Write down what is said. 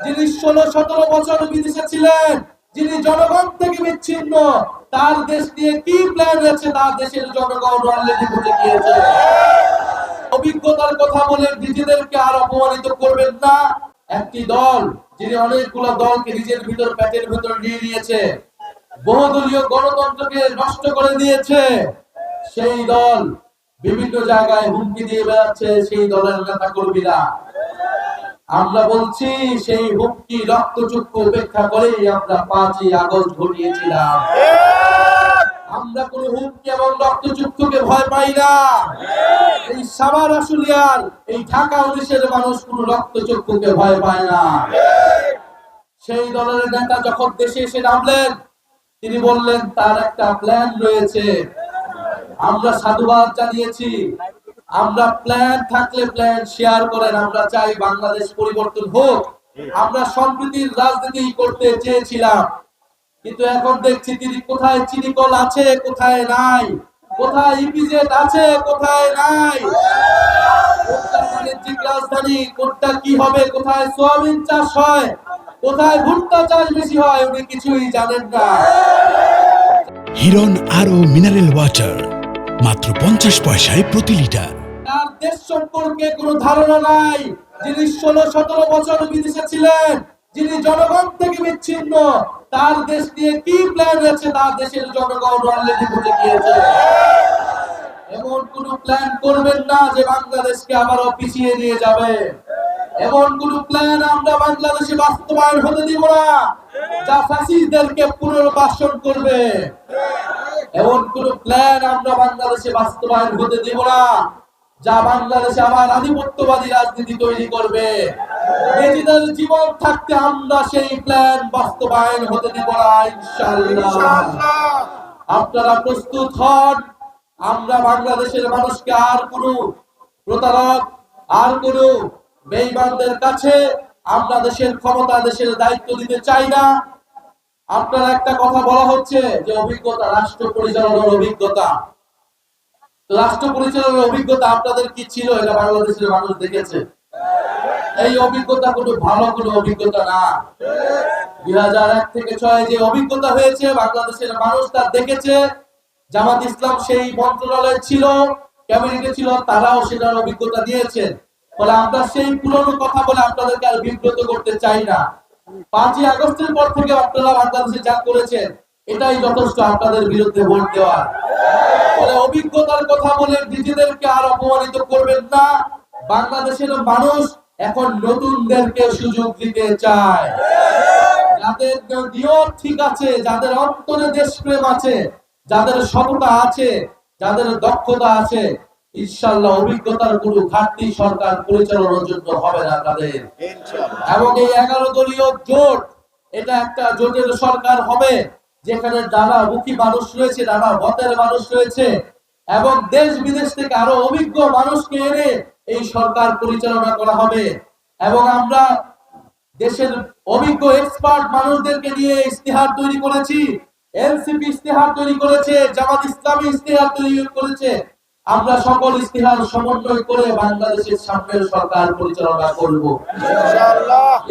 যিনি 16-17 বছর বিদেশে ছিলেন, যিনি জনগণ থেকে বিচ্ছিন্ন, তার দেশ নিয়ে কি প্ল্যান রয়েছে তার দেশের জনগণ অলরেডি বুঝে গিয়েছে। অভিজ্ঞতার কথা বলে নিজেদেরকে আর অপমানিত করবেন না। একটি দল যিনি অনেকগুলো দলকে নিজের ভিতর প্যাটের ভিতর নিয়ে নিয়েছে, বহুদলীয় গণতন্ত্রকে নষ্ট করে দিয়েছে, সেই দল বিভিন্ন জায়গায় হুমকি দিয়ে বেড়াচ্ছে সেই দলের নেতা কর্মীরা। আমরা বলছি সেই হুমকি রক্তচক্ষু উপেক্ষা করেই আমরা 5ই আগস্ট ঘটিয়েছিলাম। আমরা কোন হুমকি এবং রক্তচক্ষুকে ভয় পাই না। এই সাভার আশুলিয়ার এই ঢাকা 19-এর মানুষ কোন রক্তচক্ষুকে ভয় পায় না। সেই দলের নেতা যখন দেশে এসে নামলেন, তিনি বললেন তার একটা প্ল্যান রয়েছে। আমরা সাধুবাদ জানিয়েছি। আমরা প্ল্যান থাকলে প্ল্যান শেয়ার করেন। আমরা চাই বাংলাদেশ পরিবর্তন হোক। আমরা সম্প্রীতির রাজনীতি করতে চেয়েছিলাম, কিন্তু এখন দেখছি তিনি কোথায় চিনিকল আছে কোথায় নাই, কোথায় ইপিজেড আছে কোথায় নাই, কোনটা বাণিজ্যিক রাজধানী, কোনটা কি হবে, কোথায় সোয়াবিন চাষ হয়, কোথায় ভুট্টা চাষ বেশি হয়, উনি কিছুই জানেন না। হিরন আরো মিনারেল ওয়াটার মাত্র 50 পয়সায় প্রতি লিটার। তার দেশ সম্পর্কে কোনো ধারণা নাই। যিনি 16-17 বছর বিদেশে ছিলেন, যিনি জনগণ থেকে বিচ্ছিন্ন, তার দেশ নিয়ে কি প্ল্যান রয়েছে তার দেশের জনগণ অলরেডি বুঝে গিয়েছে। এমন কোন প্ল্যান করবেন না যে বাংলাদেশকে আবারও পিছিয়ে নিয়ে যাবে। এমন কোন প্ল্যান আমরা বাংলাদেশে বাস্তবায়ন হতে দিব না যা ফ্যাসিস্টদেরকে পুনর্বাসন করবে। এমন কোন প্ল্যান আমরা বাংলাদেশে বাস্তবায়ন হতে দিব না যা বাংলাদেশে আবার আধিপত্যবাদী রাজনীতি তৈরি করবে। নিজেদের জীবন থাকতে আমরা সেই প্ল্যান বাস্তবায়ন হতে দিব না ইনশাআল্লাহ। আপনারা প্রস্তুত হন। আমরা বাংলাদেশের মানুষকে আর কোনো প্রতারক, আর কোনো বেঈমানদের কাছে আমরা দেশের ক্ষমতা, দেশের দায়িত্ব দিতে চাই না। আপনারা একটা কথা বলা হচ্ছে যে অভিজ্ঞতা, রাষ্ট্র পরিচালনার অভিজ্ঞতা। রাষ্ট্র পরিচালনার অভিজ্ঞতা আপনাদের কি ছিল এটা বাংলাদেশের মানুষ দেখেছে। এই অভিজ্ঞতা কোনো ভালো কোনো অভিজ্ঞতা না। 2001 থেকে 6 যে অভিজ্ঞতা হয়েছে বাংলাদেশের মানুষ তা দেখেছে। জামাত ইসলাম সেই মন্ত্রণালয়ে ছিল, ক্যাবিনেটে ছিল, তারাও সেটার অভিজ্ঞতা দিয়েছে। ফলে আমরা সেই পুরনো কথা বলে আপনাদেরকে আর বিব্রত করতে চাই না। 5ই আগস্টের পর থেকে আপনারা বাংলাদেশে যা করেছেন এটাই যথেষ্ট আপনাদের বিরুদ্ধে ভোট দেওয়ার। ফলে অভিজ্ঞতার কথা বলে নিজেদেরকে আর অপমানিত করবেন না। বাংলাদেশের মানুষ এখন নতুনদেরকে সুযোগ দিতে চায়। যাদের নিয়ত ঠিক আছে, যাদের অন্তরে দেশপ্রেম আছে, যাদের সততা আছে, যাদের দক্ষতা আছে, ইনশাআল্লাহ অভিজ্ঞতার কোনো ঘাটতি সরকার পরিচালনার জন্য হবে না তাদের। এবং এই 11 দলীয় জোট, এটা একটা জোটের সরকার হবে যেখানে নানা মুখী মানুষ রয়েছে, নানা মতের মানুষ রয়েছে, এবং দেশ বিদেশ থেকে আরো অভিজ্ঞ মানুষকে এনে এই সরকার পরিচালনা করা হবে। এবং আমরা দেশের অভিজ্ঞ এক্সপার্ট মানুষদেরকে নিয়ে ইস্তেহার তৈরি করেছি। এনসিপি ইস্তেহার তৈরি করেছে, জামাত ইসলামী ইস্তেহার তৈরি করেছে। আমরা সকল ইস্তেহার সমন্বয় করে বাংলাদেশের সামনের সরকার পরিচালনা করব ইনশাআল্লাহ।